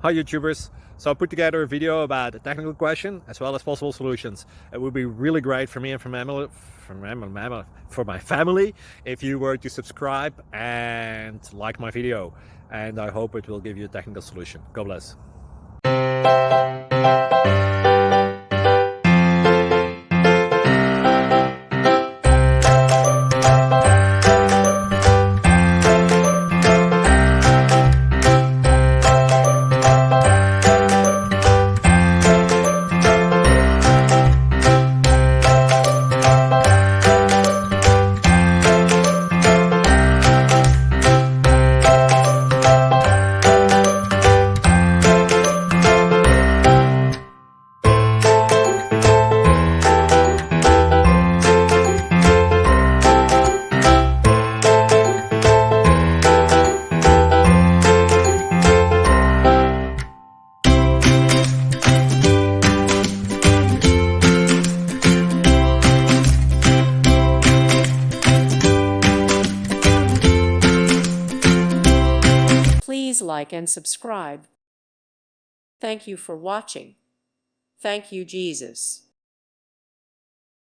Hi YouTubers. So I put together a video about a technical question as well as possible solutions. It would be really great for me and for my family if you were to subscribe and like my video. And I hope it will give you a technical solution. God bless. Please like and subscribe. Thank you for watching. Thank you, Jesus.